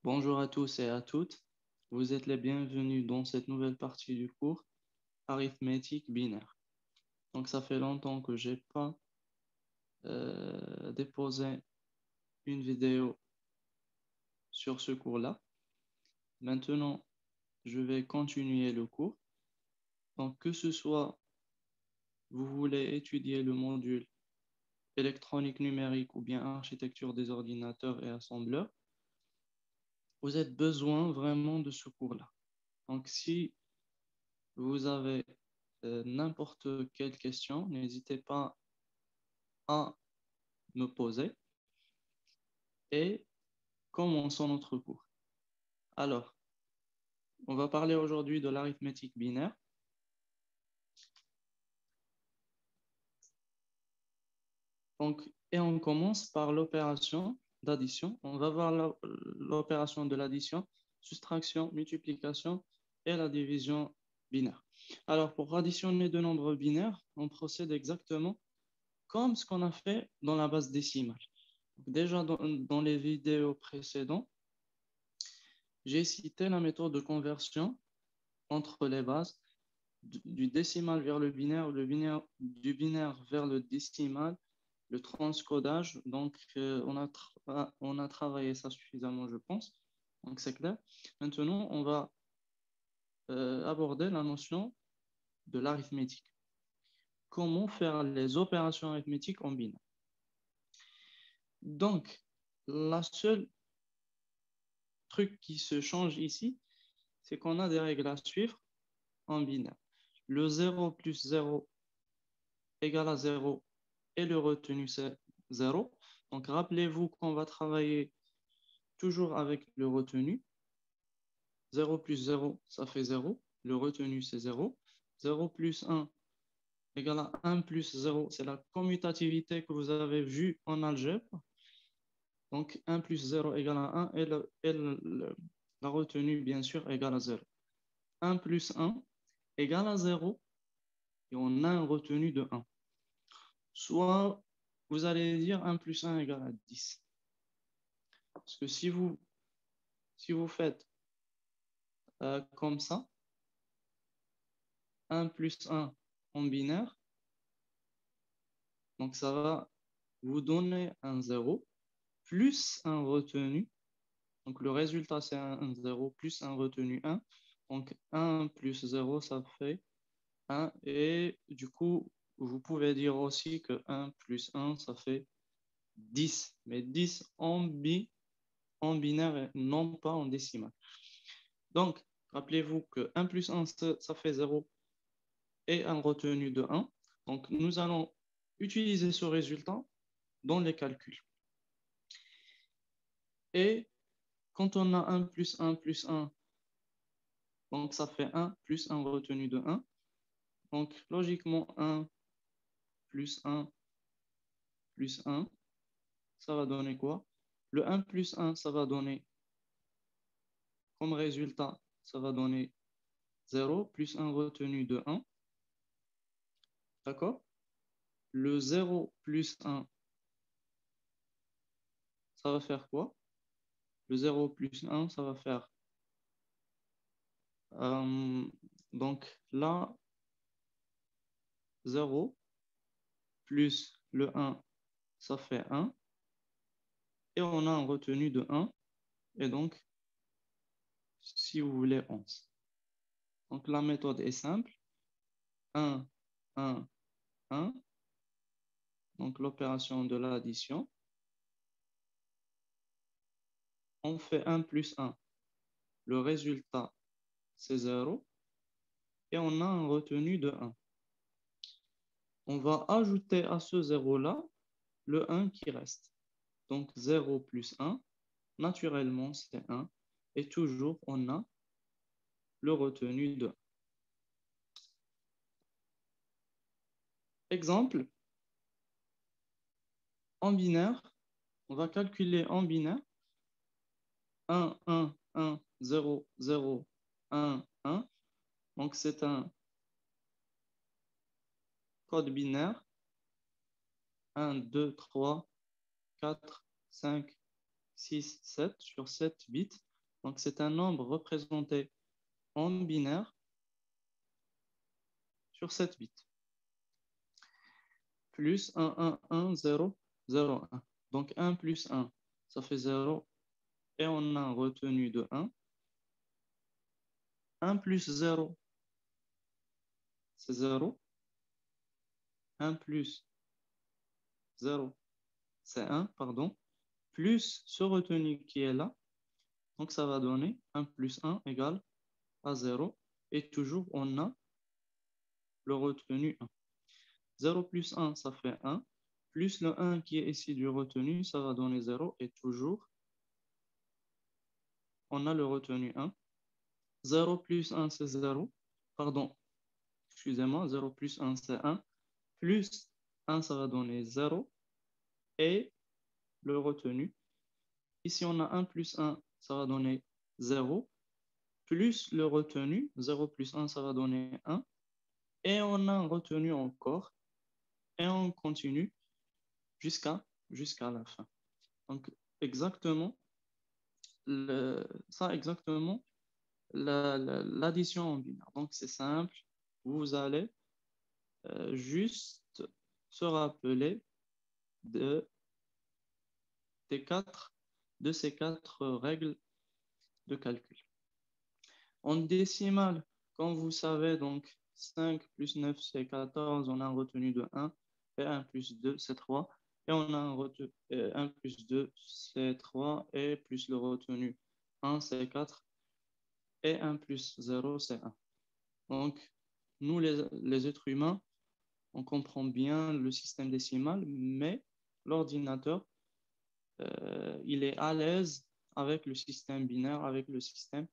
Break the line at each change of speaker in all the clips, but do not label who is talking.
Bonjour à tous et à toutes. Vous êtes les bienvenus dans cette nouvelle partie du cours arithmétique binaire. Donc, ça fait longtemps que j'ai pas déposé une vidéo sur ce cours-là. Maintenant, je vais continuer le cours. Donc, que ce soit vous voulez étudier le module électronique numérique ou bien architecture des ordinateurs et assembleurs, vous avez besoin vraiment de ce cours-là. Donc, si vous avez n'importe quelle question, n'hésitez pas à me poser et commençons notre cours. Alors, on va parler aujourd'hui de l'arithmétique binaire. Donc, et on commence par l'opération d'addition. On va voir l'opération de l'addition, soustraction, multiplication et la division binaire. Alors, pour additionner deux nombres binaires, on procède exactement comme ce qu'on a fait dans la base décimale. Déjà, dans les vidéos précédentes, j'ai cité la méthode de conversion entre les bases du décimal vers le binaire, du binaire vers le décimal, le transcodage. Donc, on a travaillé ça suffisamment, je pense. Donc, c'est clair. Maintenant, on va aborder la notion de l'arithmétique. Comment faire les opérations arithmétiques en binaire? Donc, la seule truc qui se change ici, c'est qu'on a des règles à suivre en binaire. Le 0 plus 0 égale à 0 et le retenu c'est 0. Donc rappelez-vous qu'on va travailler toujours avec le retenu. 0 plus 0, ça fait 0. Le retenu c'est 0. 0 plus 1 égale à 1 plus 0. C'est la commutativité que vous avez vue en algèbre. Donc 1 plus 0 égale à 1 et, la retenue bien sûr égale à 0. 1 plus 1 égale à 0 et on a un retenu de 1. Soit vous allez dire 1 plus 1 égale à 10. Parce que si vous faites comme ça, 1 plus 1 en binaire, donc ça va vous donner un 0 plus un retenu. Donc le résultat, c'est un 0 plus un retenu 1. Donc 1 plus 0, ça fait 1. Et du coup, vous pouvez dire aussi que 1 plus 1, ça fait 10. Mais 10 en binaire et non pas en décimal. Donc, rappelez-vous que 1 plus 1, ça fait 0 et un retenu de 1. Donc, nous allons utiliser ce résultat dans les calculs. Et quand on a 1 plus 1, donc ça fait 1 plus un retenu de 1. Donc, logiquement, 1 plus 1 plus 1, ça va donner quoi? Le 1 plus 1, ça va donner, comme résultat, ça va donner 0 plus un retenu de 1. D'accord? Le 0 plus 1, ça va faire quoi? Le 0 plus 1, ça va faire... donc là, 0 plus le 1, ça fait 1. Et on a un retenu de 1. Et donc, si vous voulez, 11. Donc la méthode est simple. 1, 1, 1. Donc l'opération de l'addition. On fait 1 plus 1. Le résultat, c'est 0. Et on a un retenu de 1. On va ajouter à ce 0-là le 1 qui reste. Donc 0 plus 1, naturellement, c'est 1. Et toujours, on a le retenu de 1. Exemple, en binaire, on va calculer en binaire 1, 1, 1, 0, 0, 1, 1. Donc, c'est un code binaire. 1, 2, 3, 4, 5, 6, 7 sur 7 bits. Donc, c'est un nombre représenté en binaire sur 7 bits. Plus 1, 1, 1, 0, 0, 1. Donc, 1 plus 1, ça fait 0. Et on a un retenu de 1. 1 plus 0, c'est 0. 1 plus 0, c'est 1, pardon. Plus ce retenu qui est là. Donc, ça va donner 1 plus 1 égale à 0. Et toujours, on a le retenu 1. 0 plus 1, ça fait 1. Plus le 1 qui est ici du retenu, ça va donner 0. Et toujours, on a le retenu 1. 0 plus 1, c'est 0. Pardon, excusez-moi, 0 plus 1, c'est 1. Plus 1, ça va donner 0. Et le retenu. Ici, on a 1 plus 1, ça va donner 0. Plus le retenu, 0 plus 1, ça va donner 1. Et on a un retenu encore. Et on continue jusqu'à la fin. Donc, exactement, ça exactement, l'addition en binaire. Donc, c'est simple. Vous allez juste se rappeler de, de ces quatre règles de calcul. En décimale, comme vous savez, donc 5 plus 9, c'est 14. On a un retenu de 1. Et 1 plus 2, c'est 3. Et on a un retenu 1 plus 2, c'est 3. Et plus le retenu 1, c'est 4. Et 1 plus 0, c'est 1. Donc, nous, les êtres humains, on comprend bien le système décimal, mais l'ordinateur, il est à l'aise avec le système binaire, avec le système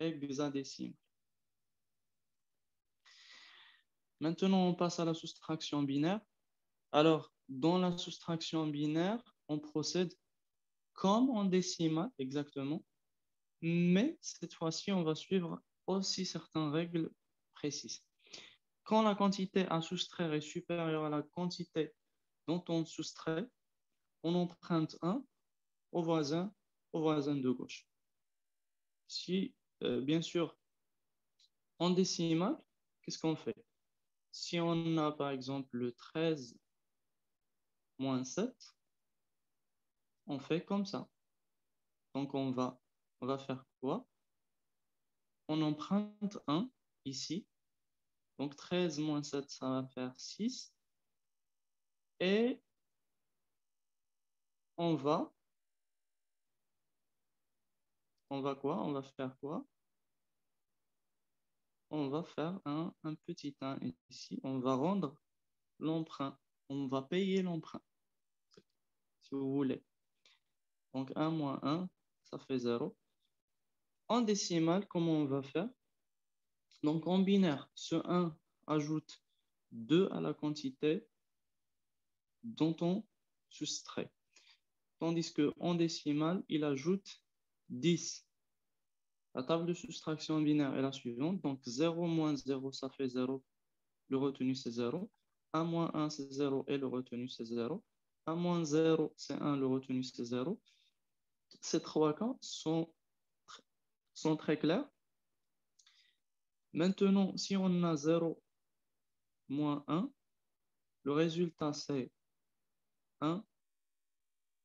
hexadécimal. Maintenant, on passe à la soustraction binaire. Alors, dans la soustraction binaire, on procède comme en décimal, exactement, mais cette fois-ci, on va suivre aussi certaines règles précises. Quand la quantité à soustraire est supérieure à la quantité dont on soustrait, on emprunte 1 au voisin de gauche. Si, bien sûr, en décimal, qu'est-ce qu'on fait? Si on a par exemple le 13 moins 7, on fait comme ça. Donc on va faire quoi? On emprunte 1 ici. Donc 13 moins 7, ça va faire 6. Et on va quoi? On va faire quoi? On va faire un petit 1 ici. On va rendre l'emprunt. On va payer l'emprunt, si vous voulez. Donc 1 moins 1, ça fait 0. En décimal, comment on va faire? Donc en binaire, ce 1 ajoute 2 à la quantité dont on soustrait. Tandis qu'en décimal, il ajoute 10. La table de soustraction binaire est la suivante. Donc 0 moins 0, ça fait 0. Le retenu, c'est 0. 1 moins 1, c'est 0 et le retenu, c'est 0. 1 moins 0, c'est 1, le retenu, c'est 0. Ces trois cas sont très clairs. Maintenant, si on a 0 moins 1, le résultat, c'est 1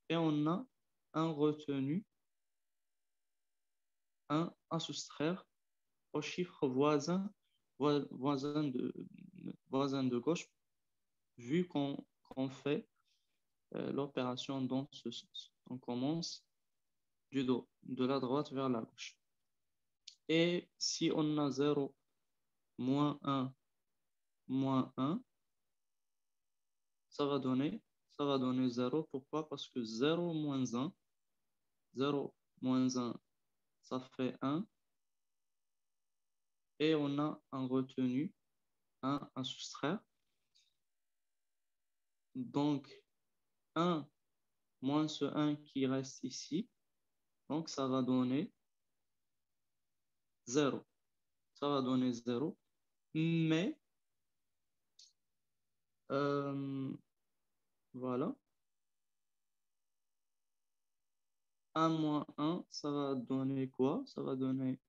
et on a un retenu, 1 à soustraire au chiffre voisin de gauche, vu qu'on fait l'opération dans ce sens. On commence de la droite vers la gauche. Et si on a 0, moins 1, moins 1, ça va donner 0. Pourquoi? Parce que 0 moins 1, 0 moins 1, ça fait 1. Et on a un retenu, 1 à soustraire. Donc, 1 moins ce 1 qui reste ici. Donc, ça va donner 0. Ça va donner 0. Mais, voilà. 1 moins 1, ça va donner quoi? Ça va donner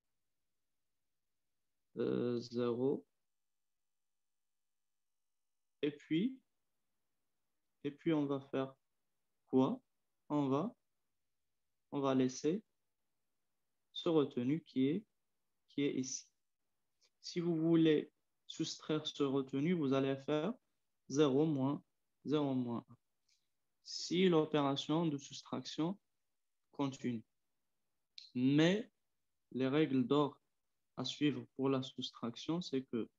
0. Et puis, on va faire quoi? On va, on va laisser ce retenu qui est ici. Si vous voulez soustraire ce retenu, vous allez faire 0 moins 0 moins 1. Si l'opération de soustraction continue. Mais les règles d'or à suivre pour la soustraction, c'est que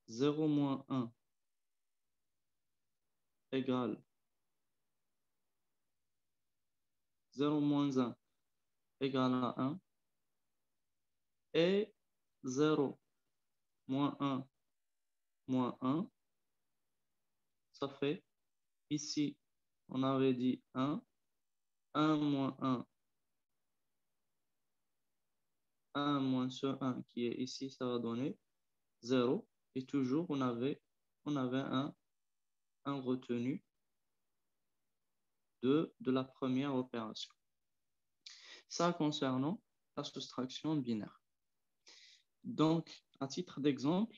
0 moins 1 égale 0 moins 1 égale à 1 et 0 moins 1 moins 1, ça fait, ici, on avait dit 1, 1 moins 1, 1 moins ce 1 qui est ici, ça va donner 0. Et toujours, on avait un retenu de la première opération. Ça concernant la soustraction binaire. Donc, à titre d'exemple,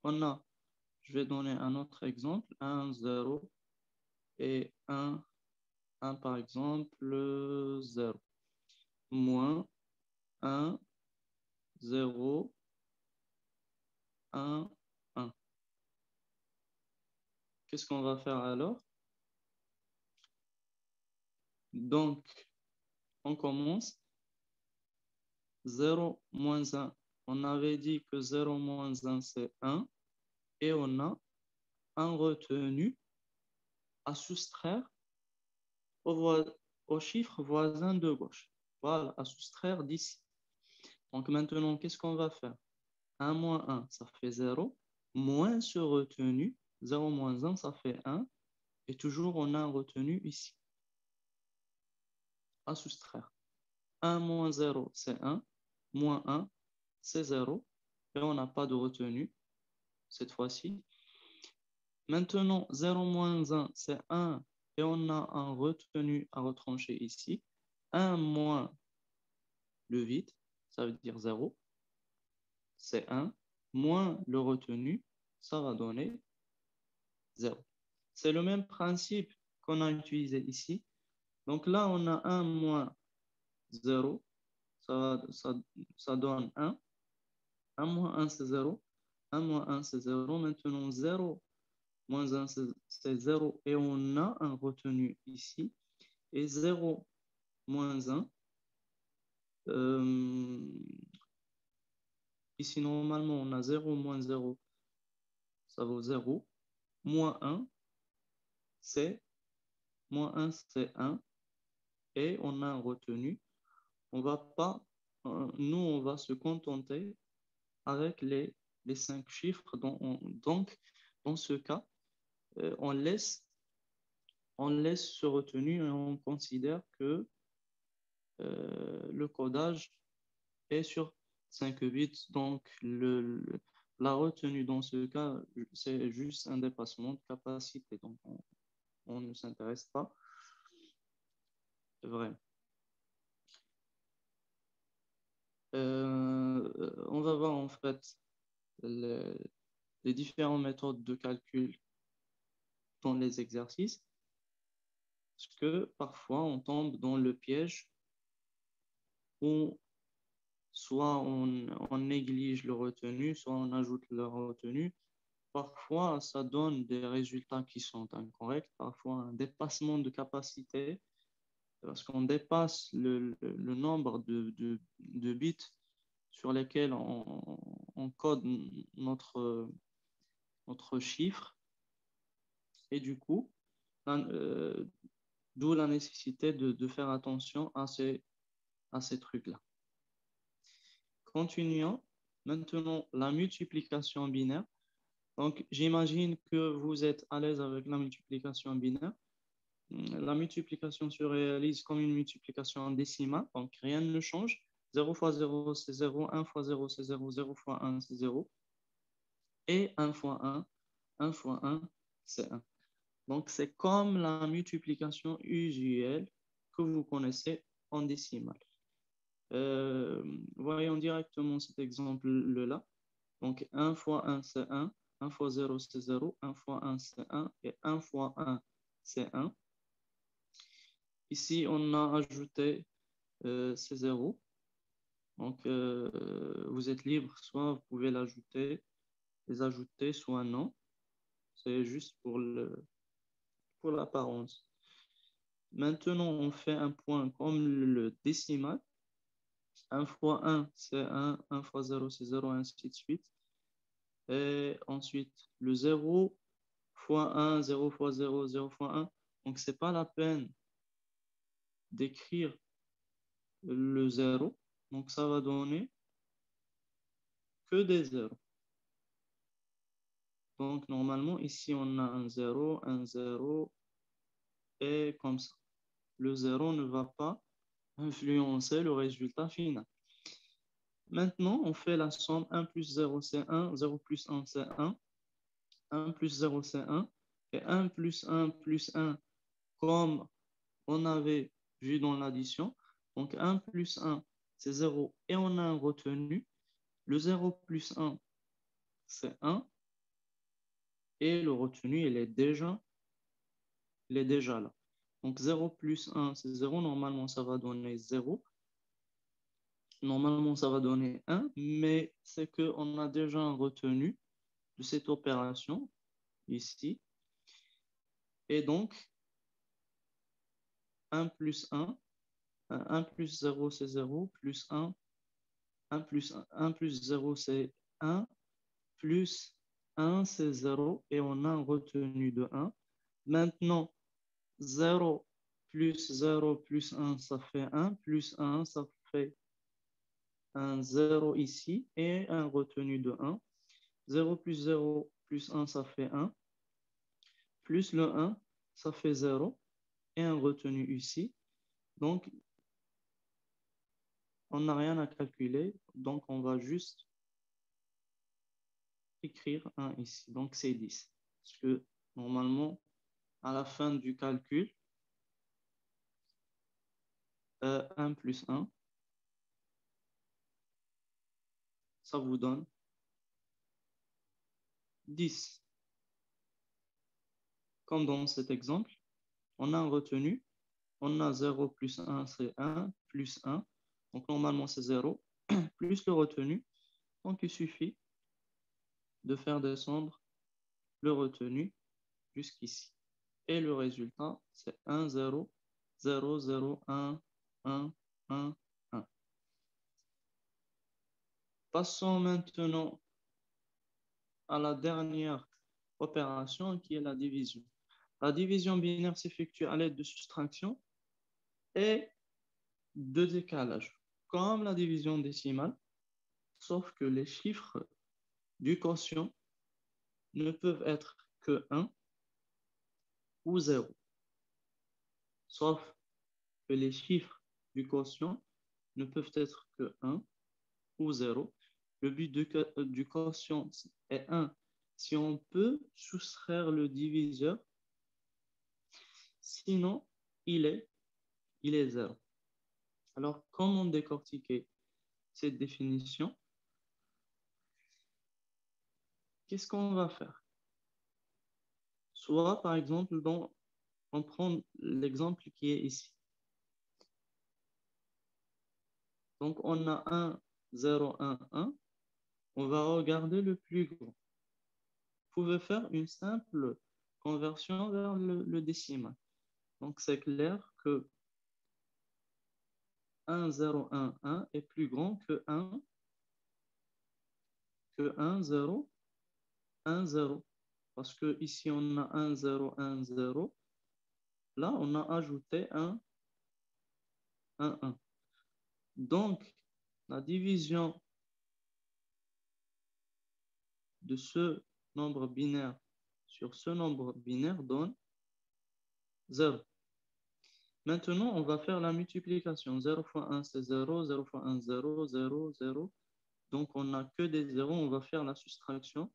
je vais donner un autre exemple, 1, 0 et 1 par exemple, 0, moins 1, 0, 1, 1. Qu'est-ce qu'on va faire alors? Donc, on commence 0 moins 1. On avait dit que 0 moins 1, c'est 1. Et on a un retenu à soustraire au chiffre voisin de gauche. Voilà, à soustraire d'ici. Donc maintenant, qu'est-ce qu'on va faire? 1 moins 1, ça fait 0. Moins ce retenu, 0 moins 1, ça fait 1. Et toujours, on a un retenu ici à soustraire. 1 moins 0, c'est 1. Moins 1, c'est 0. Et on n'a pas de retenu cette fois-ci. Maintenant, 0 moins 1, c'est 1. Et on a un retenu à retrancher ici. 1 moins le vide, ça veut dire 0. C'est 1. Moins le retenu, ça va donner 0. C'est le même principe qu'on a utilisé ici. Donc là, on a 1 moins 0. Ça donne 1. 1 moins 1, c'est 0. 1 moins 1, c'est 0. Maintenant, 0 moins 1, c'est 0. Et on a un retenu ici. Et 0 moins 1, ici, normalement, on a 0 moins 0, ça vaut 0. Moins 1, c'est moins 1, c'est 1. Et on a un retenu. On va pas, nous, on va se contenter avec les 5 chiffres. Donc, dans ce cas, on laisse ce retenu et on considère que le codage est sur 5 bits. Donc, la retenue dans ce cas, c'est juste un dépassement de capacité. Donc, on ne s'intéresse pas vraiment. On va voir en fait les différentes méthodes de calcul dans les exercices, parce que parfois on tombe dans le piège où soit on néglige le retenu, soit on ajoute le retenu. Parfois, ça donne des résultats qui sont incorrects, parfois un dépassement de capacité, parce qu'on dépasse le nombre de bits sur lesquels on code notre chiffre. Et du coup, d'où la nécessité de faire attention à ces trucs-là. Continuons. Maintenant, la multiplication binaire. Donc, j'imagine que vous êtes à l'aise avec la multiplication binaire. La multiplication se réalise comme une multiplication en décimale, donc rien ne change. 0 fois 0, c'est 0. 1 fois 0, c'est 0. 0 fois 1, c'est 0. Et 1 fois 1, 1 fois 1, c'est 1. Donc, c'est comme la multiplication usuelle que vous connaissez en décimale. Voyons directement cet exemple-là. Donc, 1 fois 1, c'est 1. 1 fois 0, c'est 0. 1 fois 1, c'est 1. Et 1 fois 1, c'est 1. Ici, on a ajouté ces 0. Donc, vous êtes libre, soit vous pouvez les ajouter, soit non. C'est juste pour l'apparence. Maintenant, on fait un point comme le décimal. 1 fois 1, c'est 1. 1 fois 0, c'est 0, ainsi de suite. Et ensuite, le 0 fois 1, 0 fois 0, 0 fois 1. Donc, ce n'est pas la peine d'écrire le 0. Donc, ça va donner que des 0. Donc, normalement, ici, on a un 0, et comme ça. Le 0 ne va pas influencer le résultat final. Maintenant, on fait la somme 1 plus 0, c'est 1. 0 plus 1, c'est 1. 1 plus 0, c'est 1. Et 1 plus 1 plus 1, comme on avait vu dans l'addition. Donc, 1 plus 1, c'est 0. Et on a un retenu. Le 0 plus 1, c'est 1. Et le retenu, il est déjà là. Donc, 0 plus 1, c'est 0. Normalement, ça va donner 0. Normalement, ça va donner 1. Mais c'est qu'on a déjà un retenu de cette opération ici. Et donc, 1 plus 1, 1 plus 0, c'est 0, plus 1, 1 plus 0, c'est 1, plus 1, c'est 0, et on a un retenu de 1. Maintenant, 0 plus 0 plus 1, ça fait 1, plus 1, ça fait un 0 ici, et un retenu de 1. 0 plus 0 plus 1, ça fait 1, plus le 1, ça fait 0, et un retenu ici. Donc, on n'a rien à calculer, donc on va juste écrire 1 ici. Donc, c'est 10. Parce que normalement, à la fin du calcul, 1 plus 1, ça vous donne 10. Comme dans cet exemple, on a un retenu, on a 0 plus 1, c'est 1, plus 1. Donc, normalement, c'est 0, plus le retenu. Donc, il suffit de faire descendre le retenu jusqu'ici. Et le résultat, c'est 1, 0, 0, 0, 1, 1, 1, 1. Passons maintenant à la dernière opération qui est la division. La division binaire s'effectue à l'aide de soustraction et de décalage, comme la division décimale, sauf que les chiffres du quotient ne peuvent être que 1 ou 0. Sauf que les chiffres du quotient ne peuvent être que 1 ou 0. Le but du quotient est 1 si on peut soustraire le diviseur, sinon il est 0. Alors, comment décortiquer cette définition? Qu'est-ce qu'on va faire? Soit, par exemple, on prend l'exemple qui est ici. Donc, on a 1, 0, 1, 1. On va regarder le plus grand. Vous pouvez faire une simple conversion vers le décimal. Donc, c'est clair que 1, 0, 1, 1 est plus grand que 1, 0, 1, 0. Parce que ici, on a 1, 0, 1, 0. Là, on a ajouté 1, 1, 1. Donc, la division de ce nombre binaire sur ce nombre binaire donne 0. Maintenant, on va faire la multiplication. 0 fois 1, c'est 0. 0 fois 1, 0. 0, 0. Donc, on n'a que des 0. On va faire la soustraction.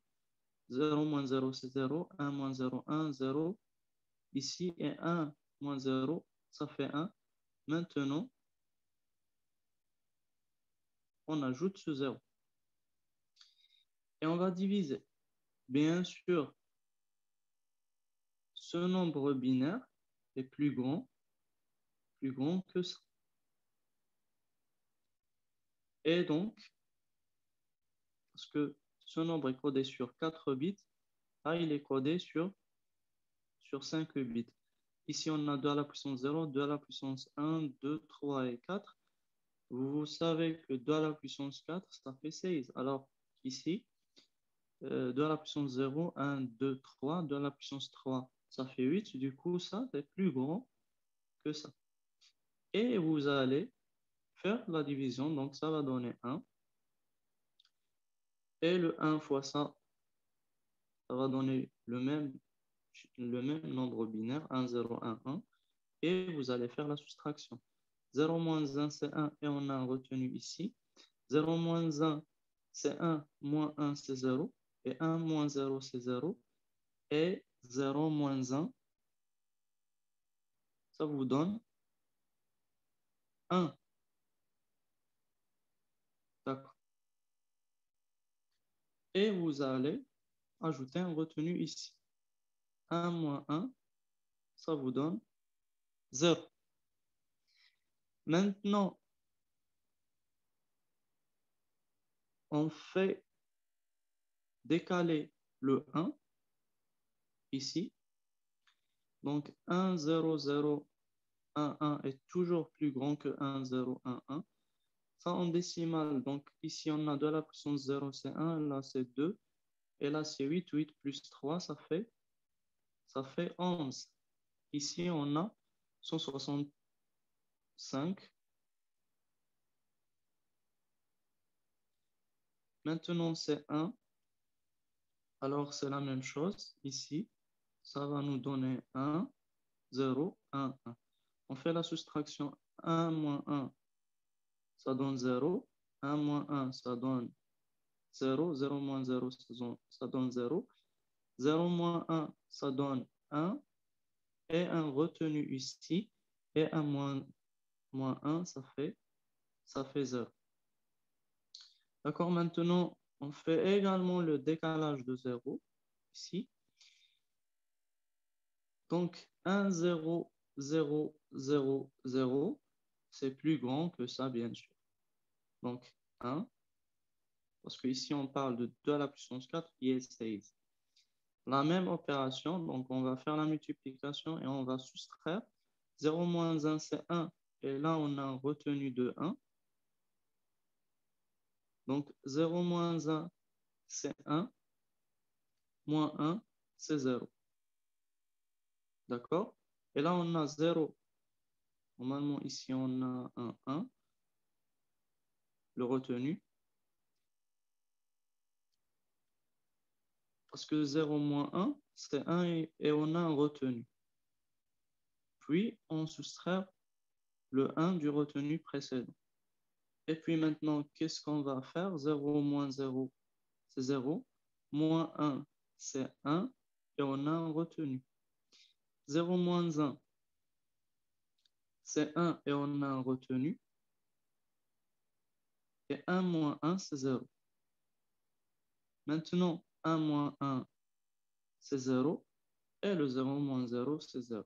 0 moins 0, c'est 0. 1 moins 0, 1, 0. Ici, et 1 moins 0, ça fait 1. Maintenant, on ajoute ce 0. Et on va diviser. Bien sûr, ce nombre binaire est plus grand que ça. Et donc, parce que ce nombre est codé sur 4 bits, là, il est codé sur 5 bits. Ici, on a 2 à la puissance 0, 2 à la puissance 1, 2, 3 et 4. Vous savez que 2 à la puissance 4, ça fait 16. Alors, ici, 2 à la puissance 0, 1, 2, 3. 2 à la puissance 3, ça fait 8. Du coup, ça, c'est plus grand que ça. Et vous allez faire la division. Donc, ça va donner 1. Et le 1 fois ça, ça va donner le même nombre binaire, 1, 0, 1, 1. Et vous allez faire la soustraction. 0 moins 1, c'est 1, et on a retenu ici. 0 moins 1, c'est 1, moins 1, c'est 0. Et 1 moins 0, c'est 0. Et 0 moins 1, ça vous donne 1. D'accord. Et vous allez ajouter un retenu ici. 1 moins 1, ça vous donne 0. Maintenant, on fait décaler le 1 ici. Donc 1, 0, 0, 1, 1 est toujours plus grand que 1, 0, 1, 1. Ça en décimale. Donc ici, on a 2 à la puissance 0, c'est 1. Là, c'est 2. Et là, c'est 8. 8 plus 3, ça fait 11. Ici, on a 165. Maintenant, c'est 1. Alors, c'est la même chose. Ici, ça va nous donner 1, 0, 1, 1. On fait la soustraction. 1 moins 1, ça donne 0. 1 moins 1, ça donne 0. 0 moins 0, ça donne 0. 0 moins 1, ça donne 1. Et un retenu ici. Et un moins 1, ça fait 0. D'accord, maintenant, on fait également le décalage de 0 ici. Donc, 1, 0, 0, 0, 0, c'est plus grand que ça, bien sûr. Donc, 1, parce qu'ici, on parle de 2 à la puissance 4 qui est 16. La même opération, donc on va faire la multiplication et on va soustraire. 0 moins 1, c'est 1. Et là, on a un retenu de 1. Donc, 0 moins 1, c'est 1. Moins 1, c'est 0. D'accord? Et là, on a 0. Normalement, ici, on a un 1. Le retenu. Parce que 0 moins 1, c'est 1 et on a un retenu. Puis, on soustrait le 1 du retenu précédent. Et puis maintenant, qu'est-ce qu'on va faire? 0 moins 0, c'est 0. Moins 1, c'est 1. Et on a un retenu. 0 moins 1, c'est 1 et on a un retenu. Et 1 moins 1, c'est 0. Maintenant, 1 moins 1, c'est 0. Et le 0 moins 0, c'est 0.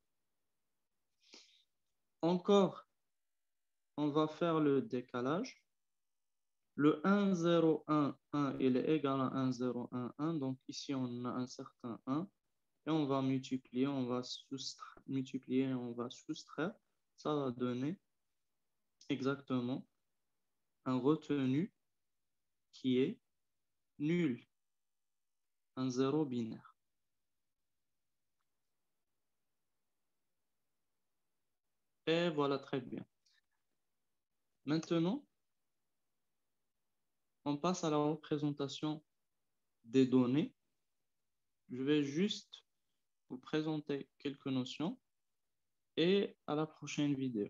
Encore, on va faire le décalage. Le 1, 0, 1, 1, il est égal à 1, 0, 1, 1. Donc ici, on a un certain 1. Et on va multiplier, on va soustraire. Ça va donner exactement un retenu qui est nul. Un 0 binaire. Et voilà, très bien. Maintenant, on passe à la représentation des données. Je vais juste vous présenter quelques notions et à la prochaine vidéo.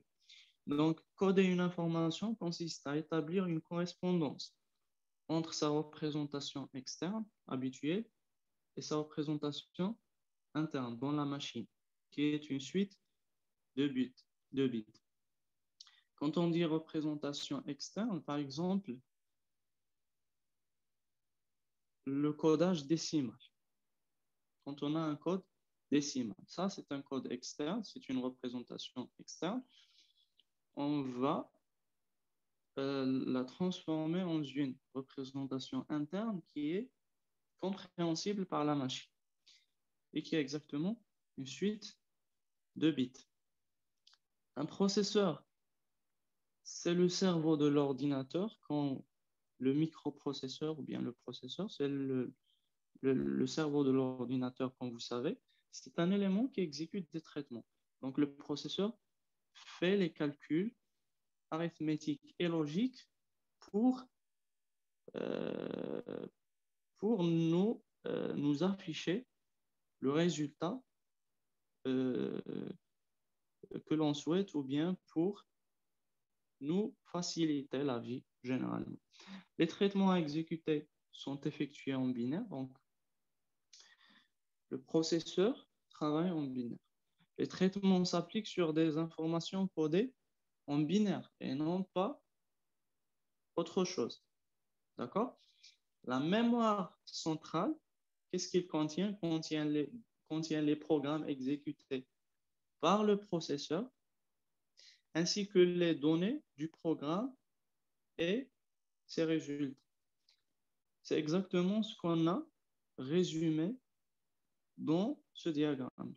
Donc, coder une information consiste à établir une correspondance entre sa représentation externe habituelle et sa représentation interne dans la machine, qui est une suite de bits. Quand on dit représentation externe, par exemple, le codage décimal. Quand on a un code décimal, ça c'est un code externe, c'est une représentation externe. On va la transformer en une représentation interne qui est compréhensible par la machine et qui est exactement une suite de bits. Un processeur, c'est le cerveau de l'ordinateur quand le microprocesseur ou bien le processeur, c'est le cerveau de l'ordinateur, comme vous savez, c'est un élément qui exécute des traitements. Donc, le processeur fait les calculs arithmétiques et logiques pour, euh, pour nous afficher le résultat euh, que l'on souhaite ou bien pour nous faciliter la vie généralement. Les traitements à exécuter sont effectués en binaire, donc le processeur travaille en binaire. Les traitements s'appliquent sur des informations codées en binaire et non pas autre chose. D'accord? La mémoire centrale, qu'est-ce qu'il contient? Contient les programmes exécutés par le processeur ainsi que les données du programme et ses résultats. C'est exactement ce qu'on a résumé dans ce diagramme.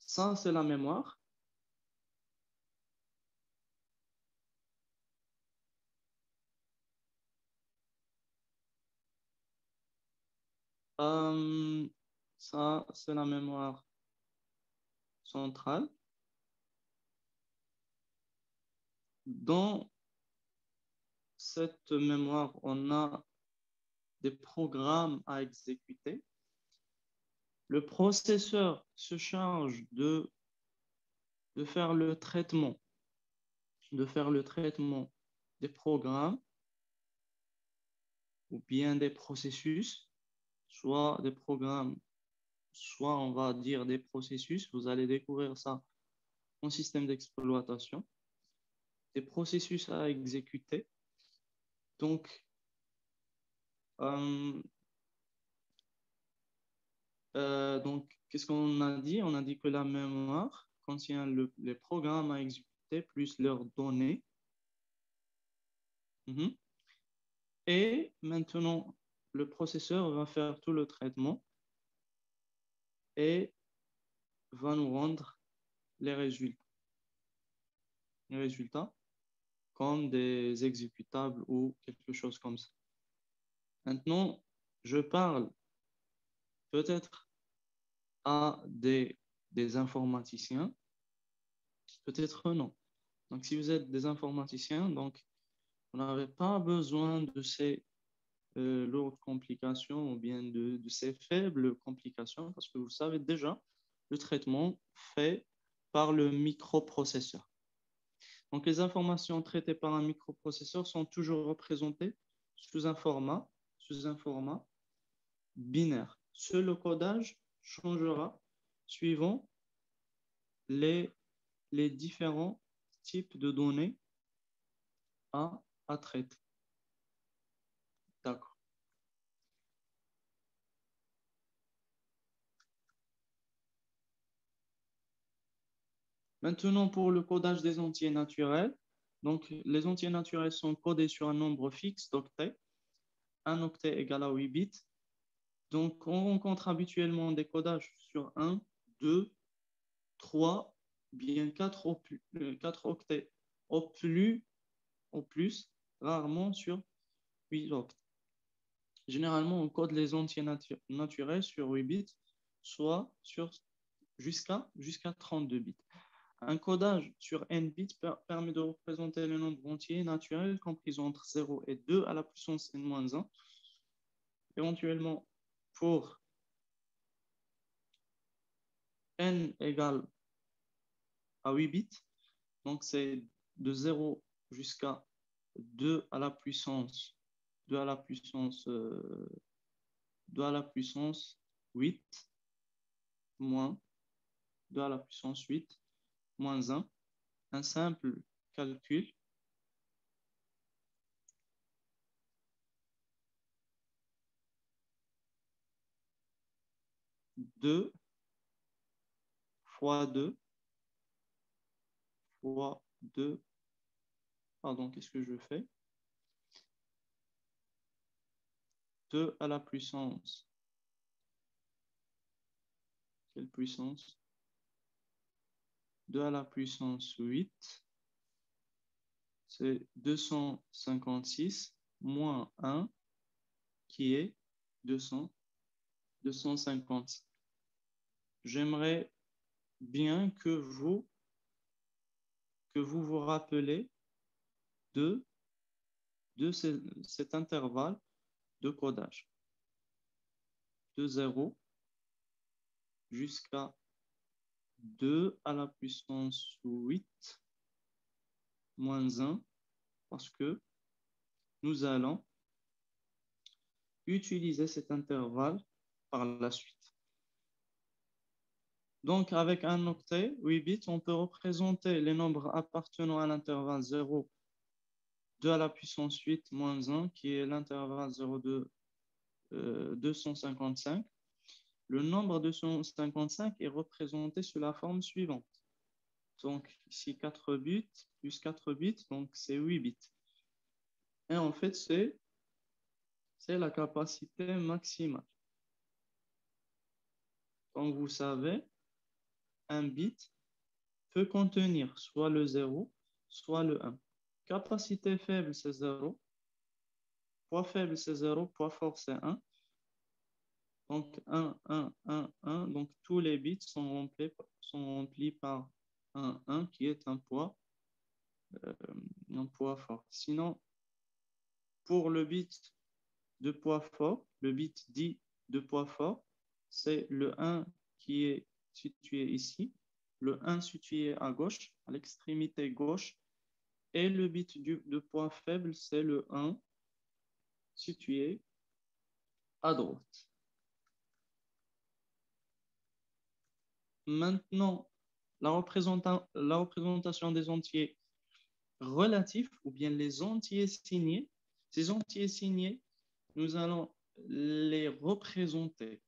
Ça, c'est la mémoire. Ça, c'est la mémoire centrale. Dans cette mémoire, on a des programmes à exécuter. Le processeur se charge de faire le traitement, des programmes ou bien des processus, soit des programmes, soit on va dire des processus. Vous allez découvrir ça en système d'exploitation. Des processus à exécuter. Donc, qu'est-ce qu'on a dit? On a dit que la mémoire contient les programmes à exécuter plus leurs données. Et maintenant, le processeur va faire tout le traitement et va nous rendre les résultats. Les résultats comme des exécutables ou quelque chose comme ça. Maintenant, je parle peut-être à des informaticiens, peut-être non. Donc, si vous êtes des informaticiens, donc vous n'avez pas besoin de ces lourdes complications ou bien de ces faibles complications parce que vous savez déjà le traitement fait par le microprocesseur. Donc, les informations traitées par un microprocesseur sont toujours représentées sous un format binaire. Seul le codage changera suivant les différents types de données à traiter. D'accord. Maintenant, pour le codage des entiers naturels, donc les entiers naturels sont codés sur un nombre fixe d'octets. Un octet égale à 8 bits. Donc, on rencontre habituellement des codages sur 1, 2, 3, bien 4 octets au plus, rarement sur 8 octets. Généralement, on code les entiers naturels sur 8 bits, soit jusqu'à 32 bits. Un codage sur n bits permet de représenter le nombre entier naturel compris entre 0 et 2 à la puissance n-1. Éventuellement, pour n égale à 8 bits, donc c'est de 0 jusqu'à 2 à la puissance 2 à la puissance 8 moins 2 à la puissance 8 moins 1. Un simple calcul. Deux fois 2 fois 2. Pardon, qu'est-ce que je fais? 2 à la puissance. Quelle puissance? 2 à la puissance 8. C'est 256 moins 1 qui est 250. J'aimerais bien que vous vous rappelez de cet intervalle de codage. De 0 jusqu'à 2 à la puissance 8 moins 1 parce que nous allons utiliser cet intervalle par la suite. Donc, avec un octet 8 bits, on peut représenter les nombres appartenant à l'intervalle 0, 2 à la puissance 8 moins 1, qui est l'intervalle 0,2, 255. Le nombre 255 est représenté sous la forme suivante. Donc, ici, 4 bits plus 4 bits, donc c'est 8 bits. Et en fait, c'est la capacité maximale. Comme vous savez, un bit peut contenir soit le 0, soit le 1. Capacité faible, c'est 0. Poids faible, c'est 0. Poids fort, c'est 1. Donc, 1, 1, 1, 1. Donc, tous les bits sont remplis par 1, 1, qui est un poids fort. Sinon, pour le bit de poids fort, le bit dit de poids fort, c'est le 1 qui est situé ici, le 1 situé à gauche, à l'extrémité gauche, et le bit de poids faible, c'est le 1 situé à droite. Maintenant, la représentation des entiers relatifs ou bien les entiers signés. Ces entiers signés, nous allons les représenter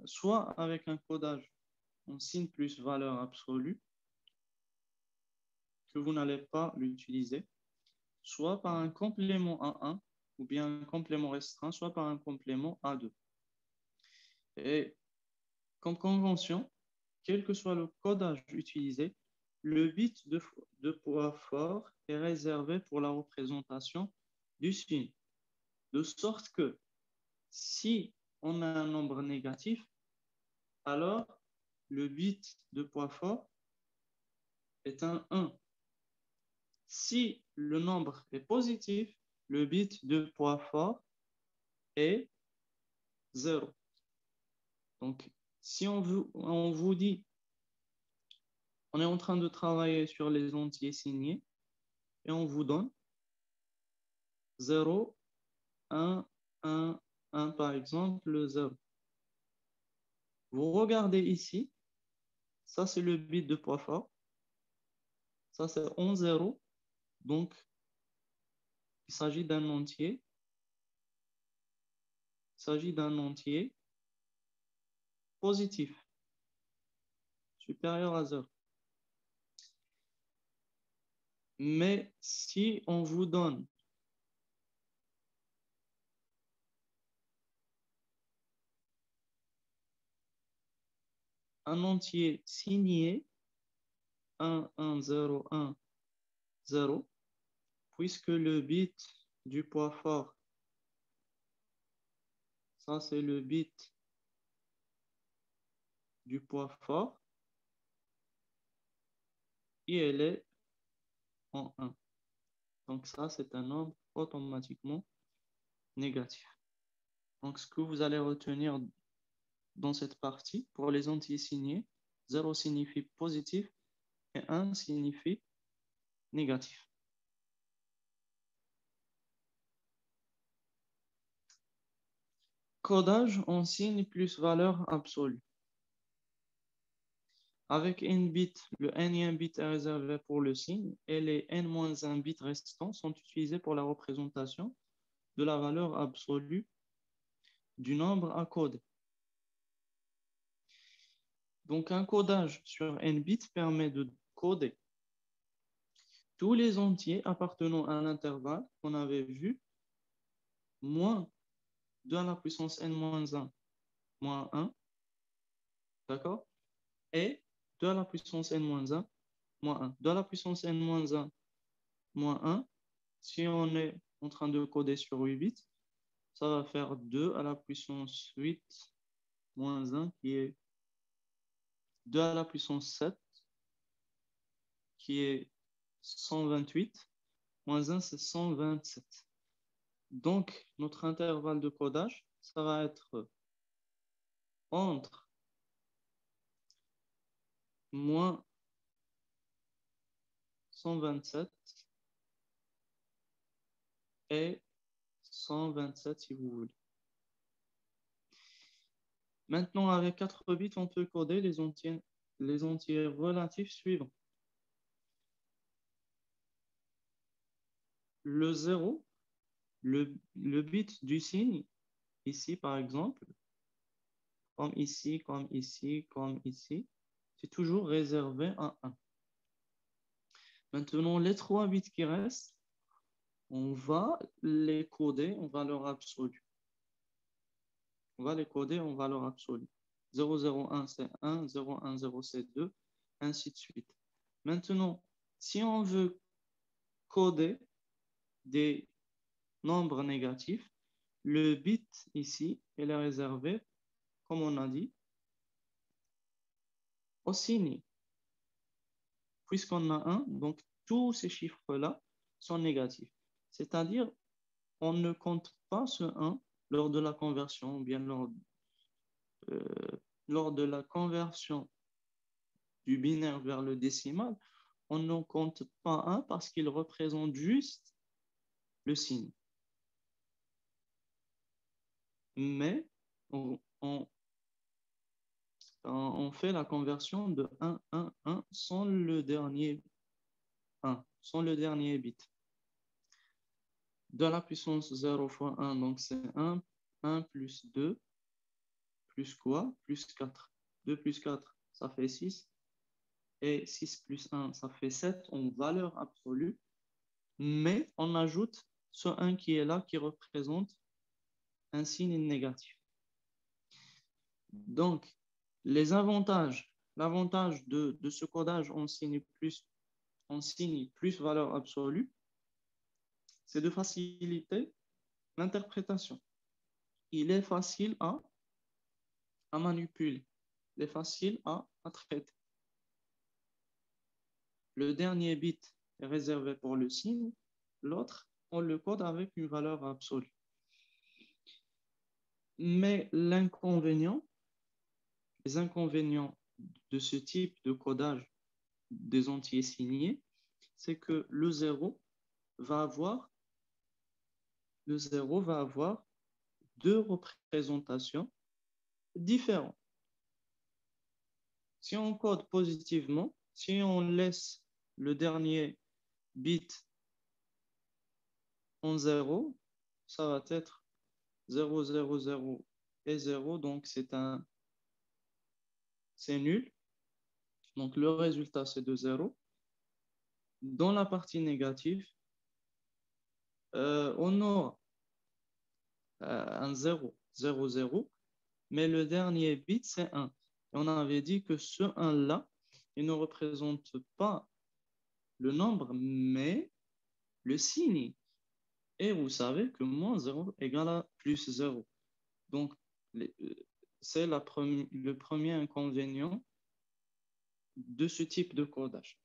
soit avec un codage en signe plus valeur absolue, que vous n'allez pas l'utiliser, soit par un complément A1 ou bien un complément restreint, soit par un complément A2. Et comme convention, quel que soit le codage utilisé, le bit de poids fort est réservé pour la représentation du signe. De sorte que si on a un nombre négatif, alors le bit de poids fort est un 1. Si le nombre est positif, le bit de poids fort est 0. Donc, si on vous dit, on est en train de travailler sur les entiers signés et on vous donne 0, 1, 1, 1, par exemple, le 0. Vous regardez ici, ça c'est le bit de poids fort, ça c'est 11 0, donc il s'agit d'un entier, positif, supérieur à 0. Mais si on vous donne un entier signé 1, 1, 0, 1, 0, puisque le bit du poids fort, ça c'est le bit du poids fort, et elle est en 1. Donc ça, c'est un nombre automatiquement négatif. Donc ce que vous allez retenir dans cette partie, pour les entiers signés, 0 signifie positif et 1 signifie négatif. Codage en signe plus valeur absolue. Avec n bits, le nème bit est réservé pour le signe et les n-1 bits restants sont utilisés pour la représentation de la valeur absolue du nombre à coder. Donc, un codage sur n bits permet de coder tous les entiers appartenant à un intervalle qu'on avait vu, moins 2 à la puissance n-1 moins 1, d'accord? Et 2 à la puissance n-1 moins 1. 2 à la puissance n-1 moins 1, si on est en train de coder sur 8 bits, ça va faire 2 à la puissance 8 moins 1 qui est 2 à la puissance 7 qui est 128 moins 1 c'est 127. Donc notre intervalle de codage, ça va être entre moins 127 et 127 si vous voulez. Maintenant, avec 4 bits, on peut coder les entiers relatifs suivants. Le 0, le bit du signe, ici par exemple, comme ici, comme ici, comme ici, c'est toujours réservé à 1. Maintenant, les 3 bits qui restent, on va les coder en valeur absolue. On va les coder en valeur absolue. 001 c'est 1, 010 c'est 2, ainsi de suite. Maintenant, si on veut coder des nombres négatifs, le bit ici, il est réservé, comme on a dit, au signe. Puisqu'on a 1, donc tous ces chiffres-là sont négatifs. C'est-à-dire, on ne compte pas ce 1 lors de la conversion, ou bien lors de la conversion du binaire vers le décimal, on ne compte pas 1 parce qu'il représente juste le signe. Mais on fait la conversion de 1, 1, 1 sans le dernier 1, sans le dernier bit. De la puissance 0 fois 1, donc c'est 1, 1 plus 2, plus quoi? Plus 4. 2 plus 4, ça fait 6. Et 6 plus 1, ça fait 7 en valeur absolue. Mais on ajoute ce 1 qui est là, qui représente un signe négatif. Donc, les avantages, l'avantage de ce codage en signe plus valeur absolue, c'est de faciliter l'interprétation. Il est facile à manipuler, il est facile à traiter. Le dernier bit est réservé pour le signe, l'autre, on le code avec une valeur absolue. Mais les inconvénients de ce type de codage des entiers signés, c'est que le 0 va avoir deux représentations différentes. Si on code positivement, si on laisse le dernier bit en 0, ça va être 0, 0, 0 et 0, donc c'est nul. Donc le résultat, c'est de 0. Dans la partie négative, on aura un 0, 0, 0, mais le dernier bit, c'est 1. Et on avait dit que ce 1-là, il ne représente pas le nombre, mais le signe. Et vous savez que moins 0 égale à plus 0. Donc, c'est le premier inconvénient de ce type de codage.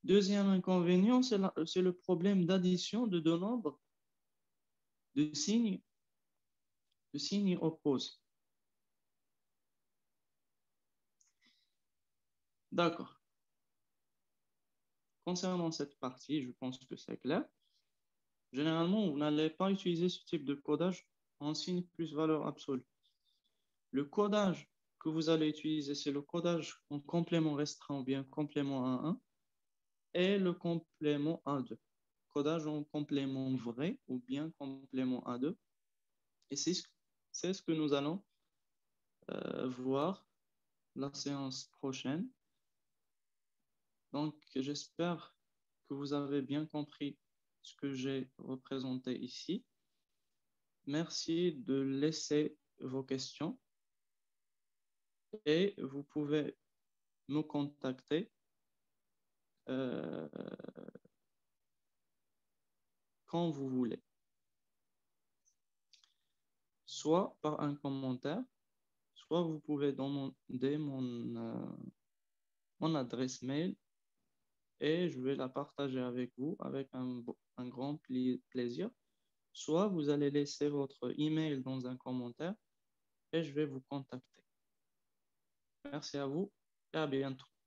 Deuxième inconvénient, c'est le problème d'addition de deux nombres de signes opposés. D'accord. Concernant cette partie, je pense que c'est clair. Généralement, vous n'allez pas utiliser ce type de codage en signe plus valeur absolue. Le codage que vous allez utiliser, c'est le codage en complément restreint ou bien complément A1 et le complément A2. Codage en complément vrai ou bien complément A2. Et c'est ce que nous allons voir la séance prochaine. Donc, j'espère que vous avez bien compris ce que j'ai représenté ici. Merci de laisser vos questions et vous pouvez me contacter euh, quand vous voulez, soit par un commentaire, soit vous pouvez demander mon adresse mail et je vais la partager avec vous avec un grand plaisir. Soit vous allez laisser votre email dans un commentaire et je vais vous contacter. Merci à vous et à bientôt.